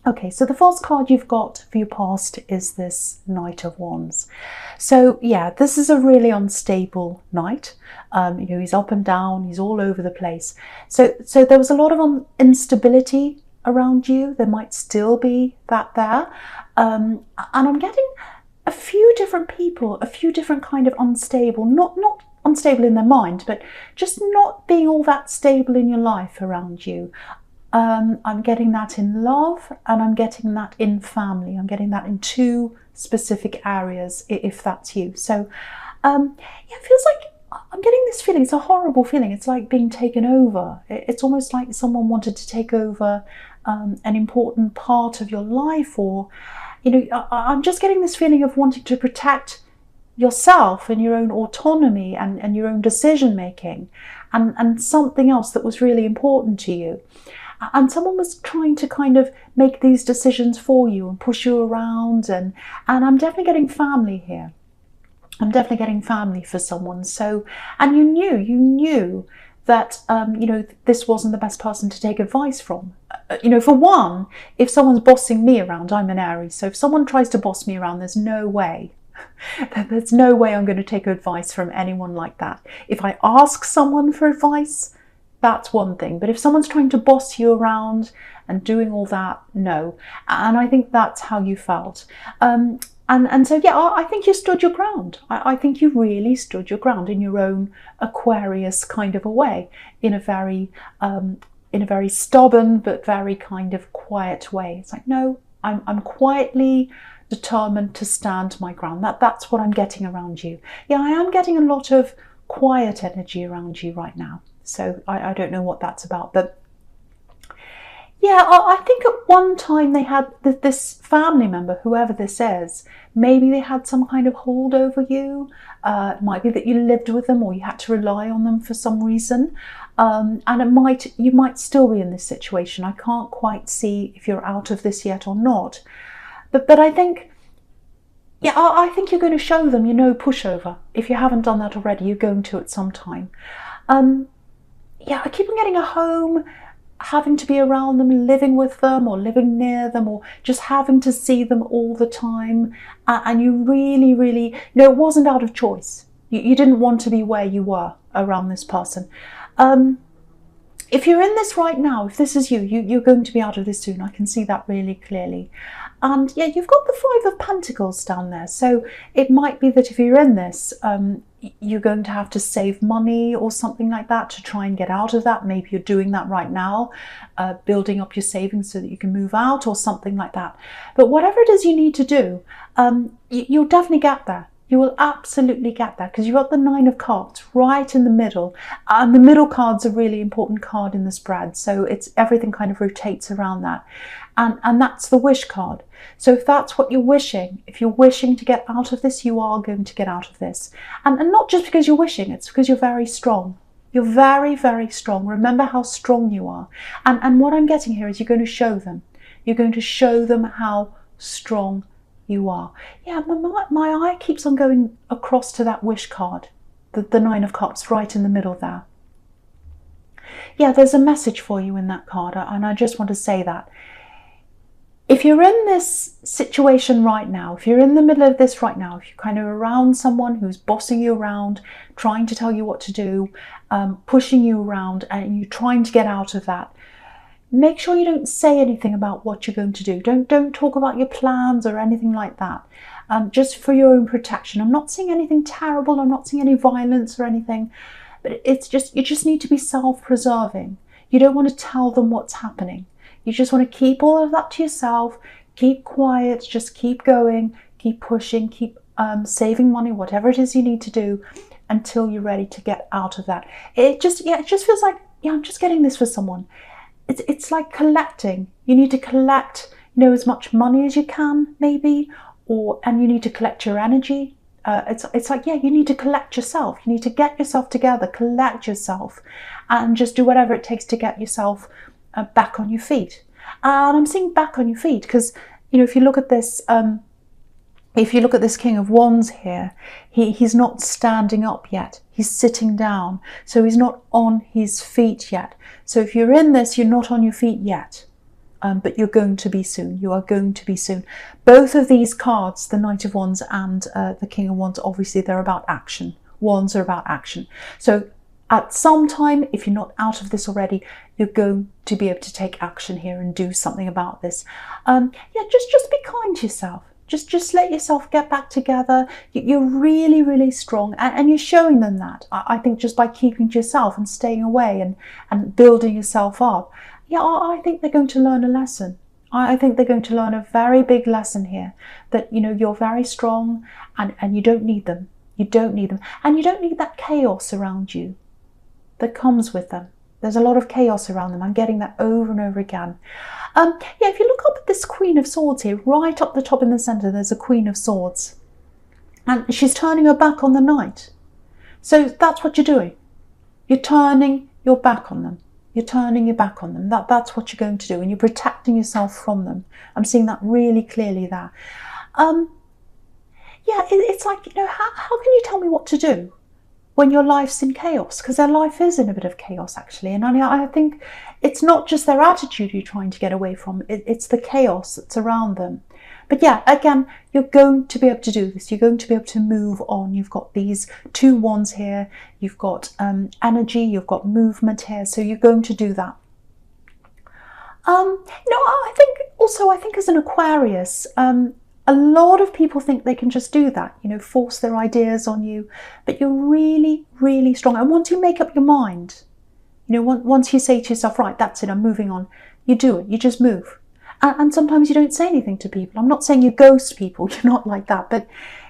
Okay, so the false card you've got for your past is this Knight of Wands. So yeah, this is a really unstable knight. You know, he's up and down, he's all over the place. So there was a lot of instability around you. There might still be that there. And I'm getting a few different people, a few different kind of unstable, not unstable in their mind, but just not being all that stable in your life around you. I'm getting that in love, and I'm getting that in family. I'm getting that in two specific areas, if that's you. So yeah, it feels like I'm getting this feeling. It's a horrible feeling. It's like being taken over. It's almost like someone wanted to take over an important part of your life, or, you know, I'm just getting this feeling of wanting to protect yourself and your own autonomy and your own decision making, and something else that was really important to you. And someone was trying to kind of make these decisions for you and push you around, and I'm definitely getting family here. I'm definitely getting family for someone. So, and you knew that you know, this wasn't the best person to take advice from. You know, for one, if someone's bossing me around, I'm an Aries, so if someone tries to boss me around, there's no way. There's no way I'm going to take advice from anyone like that. If I ask someone for advice, that's one thing, but if someone's trying to boss you around and doing all that, no. And I think that's how you felt. And so yeah, I think you stood your ground. I think you really stood your ground in your own Aquarius kind of a way, in a very stubborn but very kind of quiet way. It's like, no, I'm quietly determined to stand my ground. That's what I'm getting around you. Yeah, I am getting a lot of quiet energy around you right now. So I don't know what that's about, but yeah, I think at one time they had this family member, whoever this is, maybe they had some kind of hold over you. It might be that you lived with them, or you had to rely on them for some reason. And you might still be in this situation. I can't quite see if you're out of this yet or not. But I think, yeah, I think you're going to show them, you know, pushover. If you haven't done that already, you're going to at some time. Yeah, I keep on getting a home, having to be around them, living with them, or living near them, or just having to see them all the time. And you really, really, you know, it wasn't out of choice. You didn't want to be where you were around this person. If you're in this right now, if this is you're going to be out of this soon. I can see that really clearly. And yeah, you've got the Five of Pentacles down there. So it might be that if you're in this, you're going to have to save money or something like that to try and get out of that. Maybe you're doing that right now, building up your savings so that you can move out or something like that. But whatever it is you need to do, you'll definitely get there. You will absolutely get there, because you've got the Nine of Cups right in the middle. And the middle card's a really important card in the spread. So it's everything kind of rotates around that. And that's the wish card. So if that's what you're wishing, if you're wishing to get out of this, you are going to get out of this. And not just because you're wishing, it's because you're very strong. You're very, very strong. Remember how strong you are. And what I'm getting here is you're going to show them. You're going to show them how strong you are. Yeah, my eye keeps on going across to that wish card, the Nine of Cups right in the middle there. Yeah, there's a message for you in that card, and I just want to say that. If you're in this situation right now, if you're in the middle of this right now, if you're kind of around someone who's bossing you around, trying to tell you what to do, pushing you around, and you're trying to get out of that, make sure you don't say anything about what you're going to do. Don't talk about your plans or anything like that. Just for your own protection. I'm not saying anything terrible. I'm not saying any violence or anything. But it's just, you just need to be self-preserving. You don't want to tell them what's happening. You just want to keep all of that to yourself. Keep quiet. Just keep going. Keep pushing. Keep saving money. Whatever it is you need to do until you're ready to get out of that. It just feels like, yeah, I'm just getting this for someone. It's like collecting. You need to collect, you know, as much money as you can, maybe, and you need to collect your energy. It's like, yeah, you need to collect yourself. You need to get yourself together, collect yourself, and just do whatever it takes to get yourself back on your feet. And I'm saying back on your feet because, you know, if you look at this King of Wands here, he's not standing up yet. He's sitting down. So he's not on his feet yet. So if you're in this, you're not on your feet yet. but you're going to be soon. You are going to be soon. Both of these cards, the Knight of Wands and the King of Wands, obviously they're about action. Wands are about action. So at some time, if you're not out of this already, you're going to be able to take action here and do something about this. Yeah, just be kind to yourself. Just let yourself get back together. You're really, really strong, and you're showing them that. I think just by keeping to yourself and staying away and building yourself up. Yeah, I think they're going to learn a lesson. I think they're going to learn a very big lesson here, that, you know, you're very strong and you don't need them. You don't need them. And you don't need that chaos around you that comes with them. There's a lot of chaos around them. I'm getting that over and over again. Yeah, if you look up at this Queen of Swords here, right up the top in the centre, there's a Queen of Swords. And she's turning her back on the Knight. So that's what you're doing. You're turning your back on them. You're turning your back on them. That's what you're going to do. And you're protecting yourself from them. I'm seeing that really clearly there. Yeah, it's like, you know, how can you tell me what to do when your life's in chaos? Because their life is in a bit of chaos, actually. And I think it's not just their attitude you're trying to get away from. It's the chaos that's around them. But yeah, again, you're going to be able to do this. You're going to be able to move on. You've got these two wands here. You've got energy. You've got movement here. So you're going to do that. You know, I think as an Aquarius, a lot of people think they can just do that, you know, force their ideas on you. But you're really, really strong. And once you make up your mind, you know, once you say to yourself, right, that's it, I'm moving on, you do it. You just move. And sometimes you don't say anything to people. I'm not saying you ghost people. You're not like that. But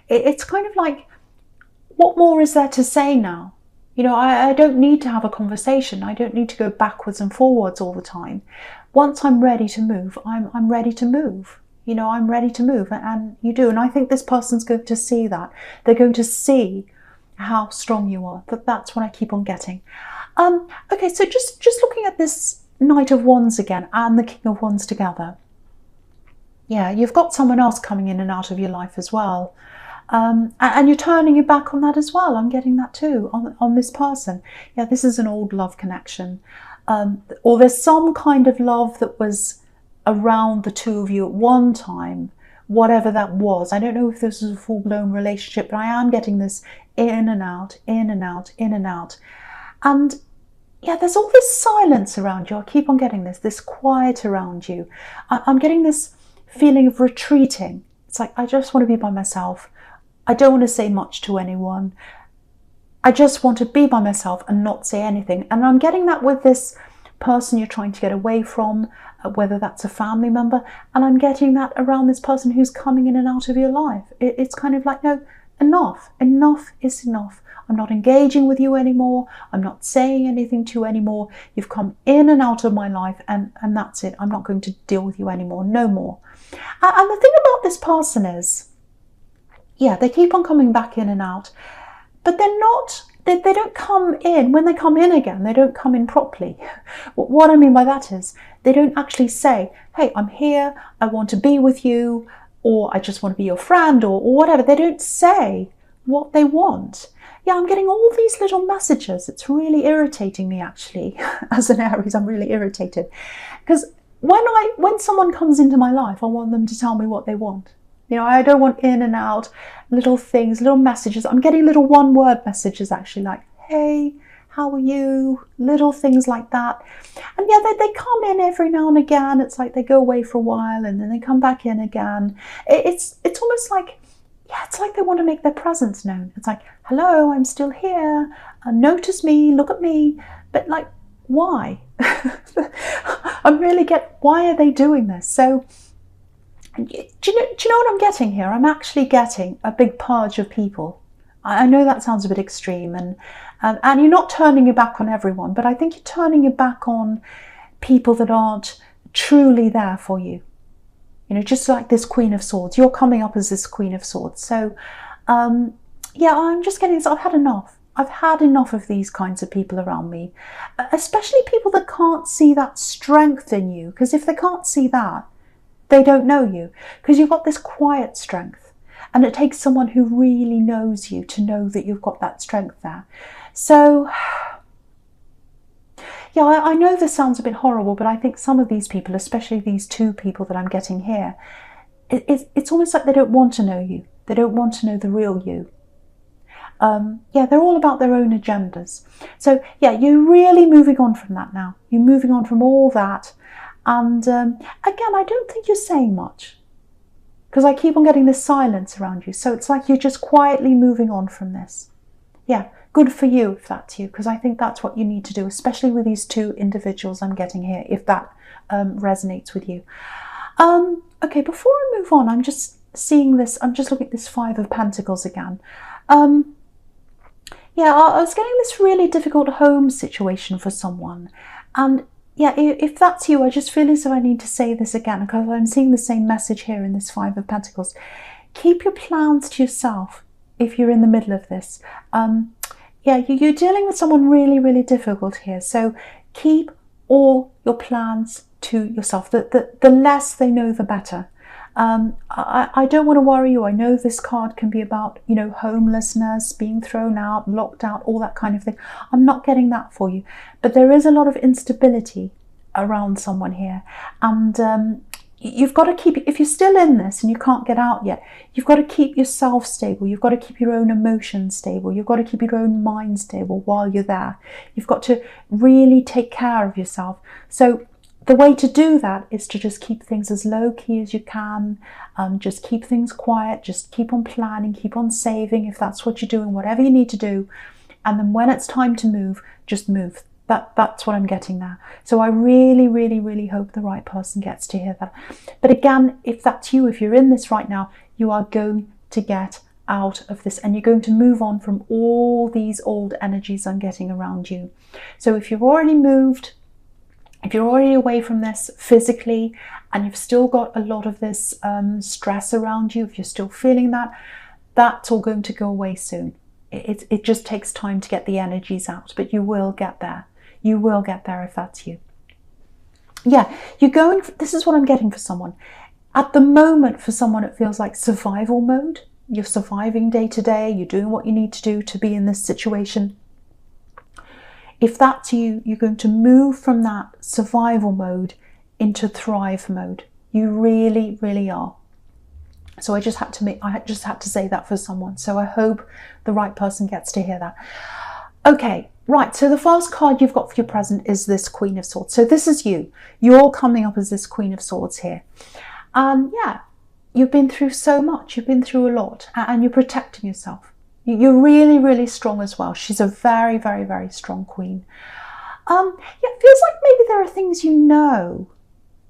it's kind of like, what more is there to say now? You know, I don't need to have a conversation. I don't need to go backwards and forwards all the time. Once I'm ready to move, I'm ready to move. You know, I'm ready to move, and you do. And I think this person's going to see that. They're going to see how strong you are. That's what I keep on getting. Okay, so just looking at this Knight of Wands again and the King of Wands together. Yeah, you've got someone else coming in and out of your life as well. And you're turning your back on that as well. I'm getting that too, on this person. Yeah, this is an old love connection. Or there's some kind of love that was around the two of you at one time, whatever that was. I don't know if this was a full-blown relationship, but I am getting this in and out, in and out, in and out. And yeah, there's all this silence around you. I keep on getting this quiet around you. I'm getting this feeling of retreating. It's like, I just want to be by myself. I don't want to say much to anyone. I just want to be by myself and not say anything. And I'm getting that with this person you're trying to get away from, whether that's a family member. And I'm getting that around this person who's coming in and out of your life. It's kind of like, no, enough. Enough is enough. I'm not engaging with you anymore. I'm not saying anything to you anymore. You've come in and out of my life, and that's it. I'm not going to deal with you anymore. No more. And the thing about this person is, yeah, they keep on coming back in and out, but they're not, they don't come in. When they come in again, they don't come in properly. What I mean by that is, they don't actually say, hey, I'm here, I want to be with you, or I just want to be your friend, or whatever. They don't say what they want. Yeah, I'm getting all these little messages. It's really irritating me, actually. As an Aries, I'm really irritated. Because when someone comes into my life, I want them to tell me what they want. You know, I don't want in and out, little things, little messages. I'm getting little one-word messages, actually, like, hey, how are you? Little things like that. And yeah, they come in every now and again. It's like they go away for a while and then they come back in again. It's almost like, yeah, it's like they want to make their presence known. It's like, hello, I'm still here. Notice me, look at me. But like, why? I really get, why are they doing this? So, do you know what I'm getting here? I'm actually getting a big purge of people. I know that sounds a bit extreme, and you're not turning your back on everyone, but I think you're turning your back on people that aren't truly there for you. You know, just like this Queen of Swords, you're coming up as this Queen of Swords. So, yeah, I'm just getting this. I've had enough. I've had enough of these kinds of people around me, especially people that can't see that strength in you. Because if they can't see that, they don't know you. Because you've got this quiet strength. And it takes someone who really knows you to know that you've got that strength there. So, Yeah, I know this sounds a bit horrible, but I think some of these people, especially these two people that I'm getting here, it's almost like they don't want to know you. They don't want to know the real you. Yeah, they're all about their own agendas. So yeah, you're really moving on from that now. You're moving on from all that. And again, I don't think you're saying much, because I keep on getting this silence around you. So it's like you're just quietly moving on from this. Yeah, good for you if that's you, because I think that's what you need to do, especially with these two individuals I'm getting here, if that resonates with you. Okay, before I move on, I'm just seeing this, I'm just looking at this Five of Pentacles again. Yeah, I was getting this really difficult home situation for someone. And yeah, if that's you, I just feel as though I need to say this again, because I'm seeing the same message here in this Five of Pentacles. Keep your plans to yourself if you're in the middle of this. Yeah, you're dealing with someone really, really difficult here. So keep all your plans to yourself. The less they know, the better. I don't want to worry you. I know this card can be about, you know, homelessness, being thrown out, locked out, all that kind of thing. I'm not getting that for you. But there is a lot of instability around someone here. And you've got to keep, if you're still in this and you can't get out yet, you've got to keep yourself stable. You've got to keep your own emotions stable. You've got to keep your own mind stable while you're there. You've got to really take care of yourself. So the way to do that is to just keep things as low key as you can. Just keep things quiet. Just keep on planning, keep on saving if that's what you're doing, whatever you need to do. And then when it's time to move, just move. That's what I'm getting there. So I really, really, really hope the right person gets to hear that. But again, if that's you, if you're in this right now, you are going to get out of this and you're going to move on from all these old energies I'm getting around you. So if you've already moved, if you're already away from this physically and you've still got a lot of this stress around you, if you're still feeling that, that's all going to go away soon. It just takes time to get the energies out, but you will get there. You will get there if that's you. Yeah, you're going, this is what I'm getting for someone. At the moment, for someone, it feels like survival mode. You're surviving day to day. You're doing what you need to do to be in this situation. If that's you, you're going to move from that survival mode into thrive mode. You really, really are. So I just had to say that for someone. So I hope the right person gets to hear that. Okay, right. So the first card you've got for your present is this Queen of Swords. So this is you. You're coming up as this Queen of Swords here. Yeah, you've been through so much. You've been through a lot, and you're protecting yourself. You're really, really strong as well. She's a very, very, very strong queen. Yeah, it feels like maybe there are things you know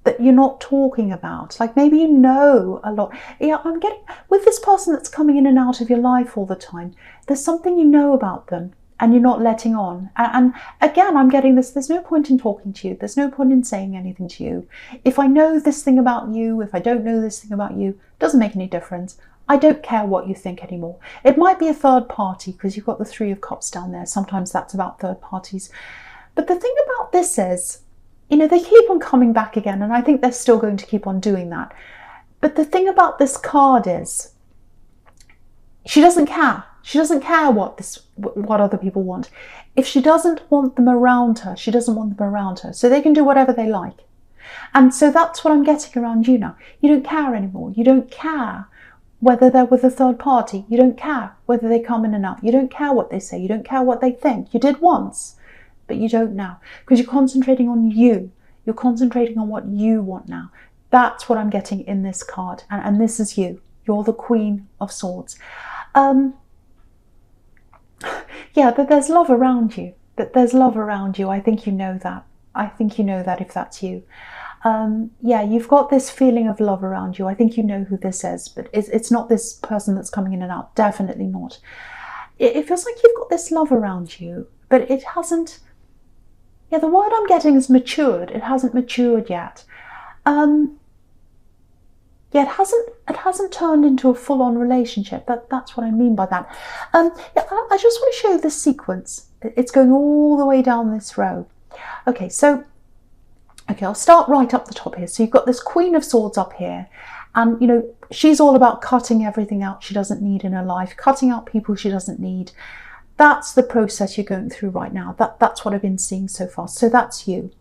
that you're not talking about. Like maybe you know a lot. Yeah, I'm getting, with this person that's coming in and out of your life all the time, there's something you know about them and you're not letting on. And again, I'm getting this, there's no point in talking to you. There's no point in saying anything to you. If I know this thing about you, if I don't know this thing about you, it doesn't make any difference. I don't care what you think anymore. It might be a third party because you've got the Three of Cups down there. Sometimes that's about third parties. But the thing about this is, you know, they keep on coming back again, and I think they're still going to keep on doing that. But the thing about this card is, she doesn't care. She doesn't care what other people want. If she doesn't want them around her, she doesn't want them around her. So they can do whatever they like. And so that's what I'm getting around you now. You don't care anymore. You don't care whether they're with a third party. You don't care whether they come in and out. You don't care what they say. You don't care what they think. You did once, but you don't now, because you're concentrating on you. You're concentrating on what you want now. That's what I'm getting in this card. And this is you. You're the Queen of Swords. Yeah, that there's love around you. That there's love around you. I think you know that. I think you know that if that's you. Yeah, you've got this feeling of love around you. I think you know who this is, but it's not this person that's coming in and out. Definitely not. It feels like you've got this love around you, but it hasn't. Yeah, the word I'm getting is matured. It hasn't matured yet. Yeah, it hasn't turned into a full-on relationship. That's what I mean by that. Yeah, I just want to show you this sequence. It's going all the way down this row. Okay, so. Okay, I'll start right up the top here. So you've got this Queen of Swords up here. And, you know, she's all about cutting everything out she doesn't need in her life, cutting out people she doesn't need. That's the process you're going through right now. That's what I've been seeing so far. So that's you.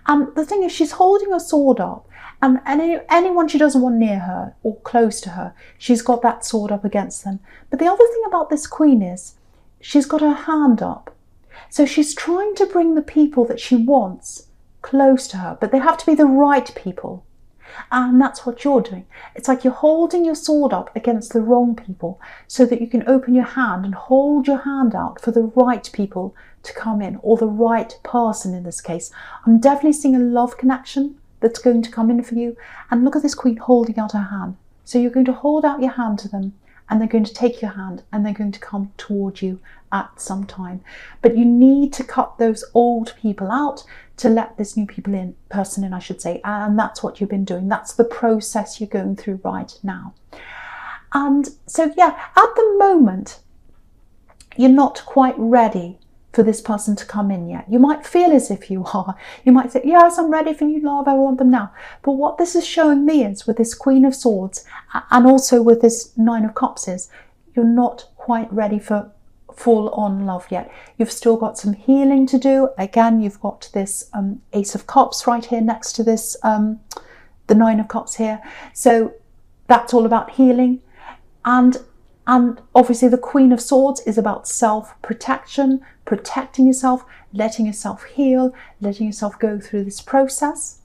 And the thing is, she's holding her sword up, and anyone she doesn't want near her or close to her, she's got that sword up against them. But the other thing about this queen is she's got her hand up. So she's trying to bring the people that she wants close to her, but they have to be the right people. And that's what you're doing. It's like you're holding your sword up against the wrong people so that you can open your hand and hold your hand out for the right people to come in, or the right person in this case. I'm definitely seeing a love connection that's going to come in for you. And look at this queen holding out her hand. So you're going to hold out your hand to them, and they're going to take your hand, and they're going to come toward you at some time. But you need to cut those old people out to let this new person in, I should say. And that's what you've been doing. That's the process you're going through right now. And so, yeah, at the moment, you're not quite ready for this person to come in yet. You might feel as if you are. You might say, yes, I'm ready for you, love, I want them now. But what this is showing me is, with this Queen of Swords and also with this Nine of Cups, is you're not quite ready for full-on love yet. You've still got some healing to do. Again, you've got this Ace of Cups right here next to this, the Nine of Cups here. So that's all about healing. And obviously the Queen of Swords is about self-protection, protecting yourself, letting yourself heal, letting yourself go through this process.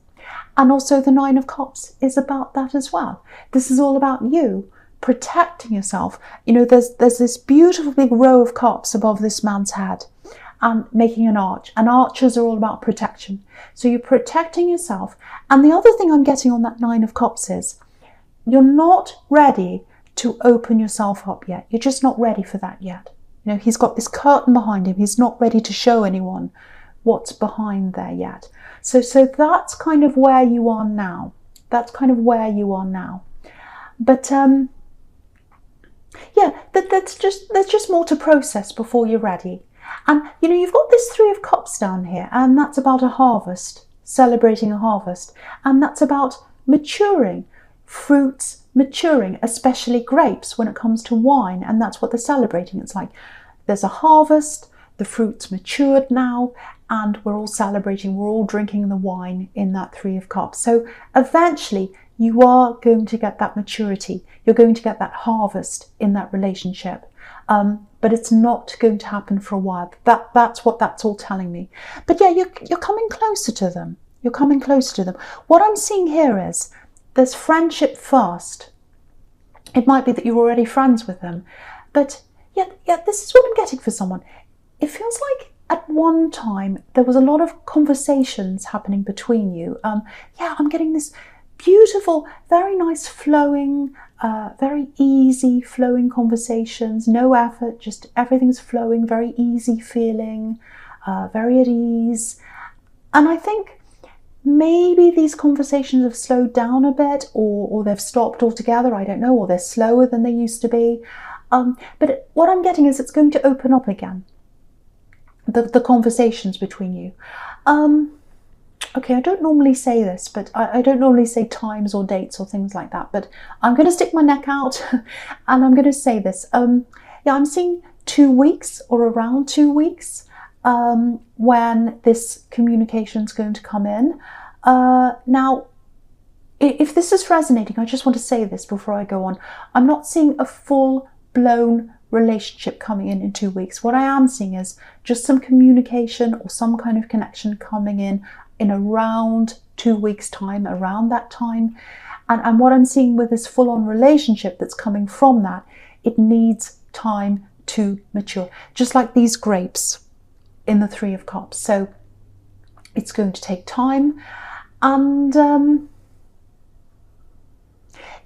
And also the Nine of Cups is about that as well. This is all about you protecting yourself. You know, there's this beautiful big row of cups above this man's head and making an arch. And archers are all about protection. So you're protecting yourself. And the other thing I'm getting on that Nine of Cups is you're not ready to open yourself up yet. You're just not ready for that yet. You know, he's got this curtain behind him. He's not ready to show anyone what's behind there yet. So that's kind of where you are now. That's kind of where you are now. But yeah, there's just more to process before you're ready. And you know, you've got this Three of Cups down here, and that's about a harvest, celebrating a harvest, and that's about maturing, fruits maturing, especially grapes when it comes to wine, and that's what they're celebrating. It's like there's a harvest, the fruit's matured now, and we're all celebrating, we're all drinking the wine in that Three of Cups. So eventually you are going to get that maturity, you're going to get that harvest in that relationship, but it's not going to happen for a while. That's what that's all telling me. But yeah, you're coming closer to them. You're coming closer to them. What I'm seeing here is there's friendship first. It might be that you're already friends with them, but yeah, this is what I'm getting for someone. It feels like at one time there was a lot of conversations happening between you. Yeah, I'm getting this beautiful, very nice flowing, very easy flowing conversations, no effort, just everything's flowing, very easy feeling, very at ease. And I think maybe these conversations have slowed down a bit, or they've stopped altogether, I don't know, or they're slower than they used to be. But what I'm getting is it's going to open up again, the conversations between you. Okay, I don't normally say this, but I don't normally say times or dates or things like that, but I'm going to stick my neck out and I'm going to say this. Yeah, I'm seeing 2 weeks or around 2 weeks when this communication is going to come in. Now, if this is resonating, I just want to say this before I go on. I'm not seeing a full-blown relationship coming in 2 weeks. What I am seeing is just some communication or some kind of connection coming in around 2 weeks' time, around that time. And what I'm seeing with this full-on relationship that's coming from that, it needs time to mature. Just like these grapes in the Three of Cups. So it's going to take time. And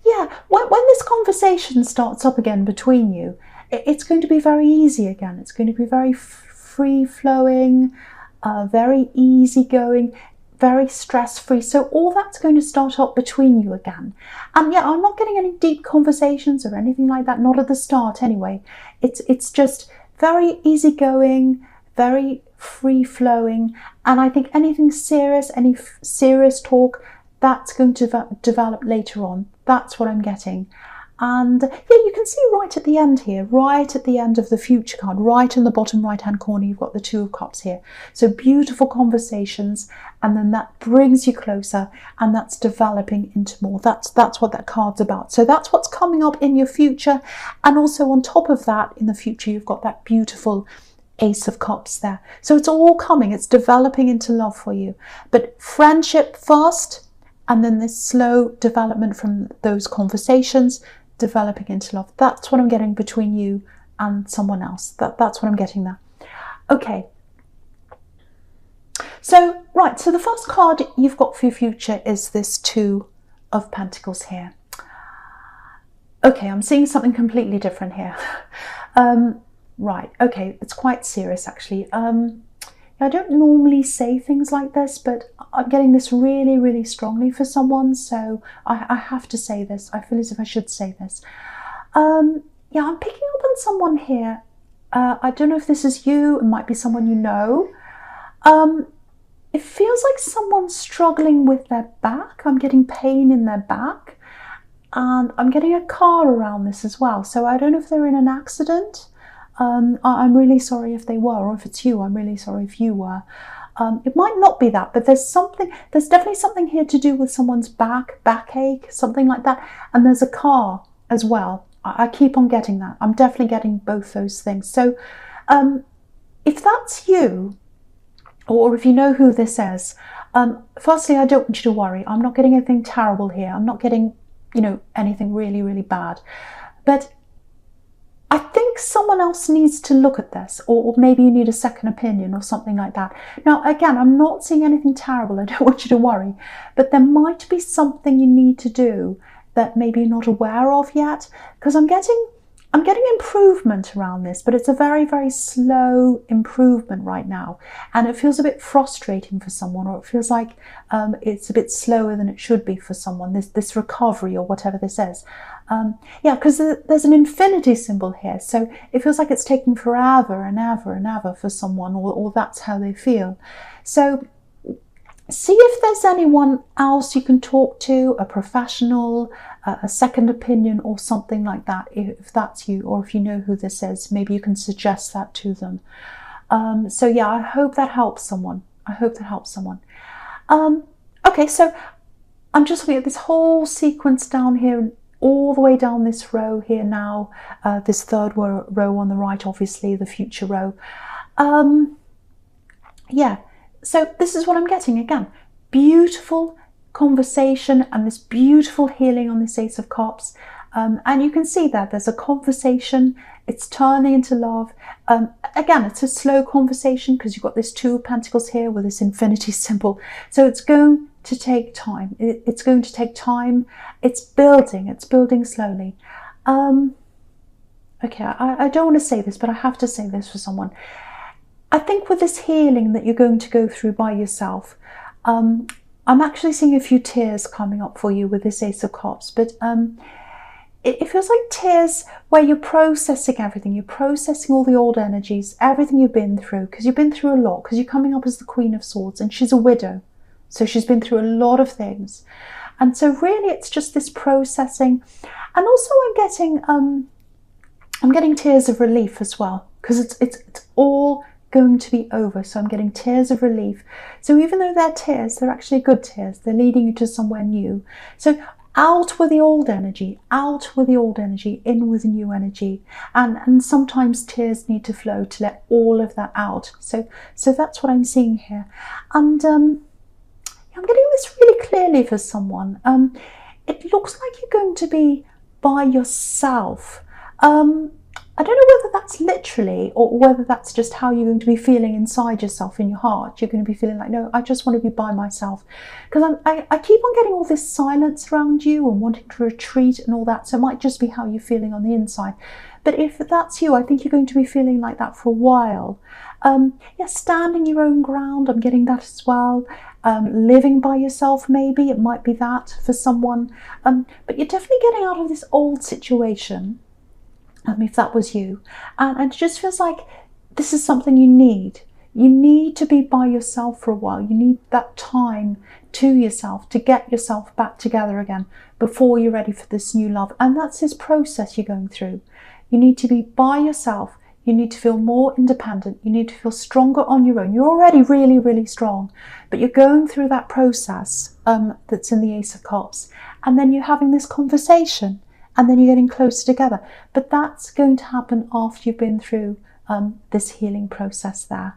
yeah, when this conversation starts up again between you, it's going to be very easy again. It's going to be very free-flowing, very easygoing, very stress-free. So all that's going to start up between you again. And yeah, I'm not getting any deep conversations or anything like that, not at the start anyway. It's just very easygoing, very free-flowing. And I think anything serious, any serious talk, that's going to develop later on. That's what I'm getting. And yeah, you can see right at the end here, right at the end of the future card, right in the bottom right hand corner, you've got the Two of Cups here. So beautiful conversations, and then that brings you closer, and that's developing into more. That's what that card's about. So that's what's coming up in your future. And also on top of that, in the future, you've got that beautiful Ace of Cups there. So it's all coming, it's developing into love for you. But friendship first, and then this slow development from those conversations, developing into love. That's what I'm getting between you and someone else. That's what I'm getting there. Okay. So, right, so the first card you've got for your future is this Two of Pentacles here. Okay, I'm seeing something completely different here. Right, okay, it's quite serious actually. I don't normally say things like this, but I'm getting this really, really strongly for someone, so I have to say this. I feel as if I should say this. Yeah, I'm picking up on someone here. I don't know if this is you, it might be someone you know. It feels like someone's struggling with their back. I'm getting pain in their back, and I'm getting a car around this as well. So I don't know if they're in an accident. I'm really sorry if they were, or if it's you, I'm really sorry if you were. It might not be that, but there's definitely something here to do with someone's backache, something like that. And there's a car as well. I keep on getting that. I'm definitely getting both those things. So if that's you, or if you know who this is, firstly, I don't want you to worry. I'm not getting anything terrible here. I'm not getting, anything really, really bad. But I think someone else needs to look at this, or maybe you need a second opinion or something like that. Now, again, I'm not seeing anything terrible. I don't want you to worry, but there might be something you need to do that maybe you're not aware of yet, because I'm getting improvement around this, but it's a very, very slow improvement right now, and it feels a bit frustrating for someone, or it feels like it's a bit slower than it should be for someone, this recovery or whatever this is. Yeah, because there's an infinity symbol here, so it feels like it's taking forever and ever and ever for someone, or that's how they feel. So see if there's anyone else you can talk to, a professional, a second opinion or something like that, if that's you, or if you know who this is, maybe you can suggest that to them. So yeah, I hope that helps someone. I hope that helps someone. Okay, so I'm just looking at this whole sequence down here, all the way down this row here now, this third row on the right, obviously, the future row. Yeah. So this is what I'm getting again. Beautiful conversation and this beautiful healing on this Ace of Cups. And you can see that there's a conversation. It's turning into love. Again, it's a slow conversation because you've got this Two of Pentacles here with this infinity symbol. So it's going to take time. It's going to take time. It's building slowly. Okay, I don't want to say this, but I have to say this for someone. I think with this healing that you're going to go through by yourself, I'm actually seeing a few tears coming up for you with this Ace of Cups, but it feels like tears where you're processing everything. You're processing all the old energies, everything you've been through, because you've been through a lot, because you're coming up as the Queen of Swords, and she's a widow. So she's been through a lot of things. And so really it's just this processing. And also I'm getting tears of relief as well, because it's all going to be over. So I'm getting tears of relief. So even though they're tears, they're actually good tears. They're leading you to somewhere new. So out with the old energy, out with the old energy, in with the new energy. And sometimes tears need to flow to let all of that out. So that's what I'm seeing here. And I'm getting this really clearly for someone. It looks like you're going to be by yourself. I don't know whether that's literally or whether that's just how you're going to be feeling inside yourself, in your heart. You're going to be feeling like, no, I just want to be by myself. Because I keep on getting all this silence around you and wanting to retreat and all that. So it might just be how you're feeling on the inside. But if that's you, I think you're going to be feeling like that for a while. Yeah, standing your own ground, I'm getting that as well. Living by yourself, maybe, it might be that for someone. But you're definitely getting out of this old situation. If that was you, and it just feels like this is something you need. You need to be by yourself for a while. You need that time to yourself to get yourself back together again before you're ready for this new love. And that's this process you're going through. You need to be by yourself. You need to feel more independent. You need to feel stronger on your own. You're already really, really strong, but you're going through that process that's in the Ace of Cups. And then you're having this conversation, and then you're getting closer together. But that's going to happen after you've been through this healing process there.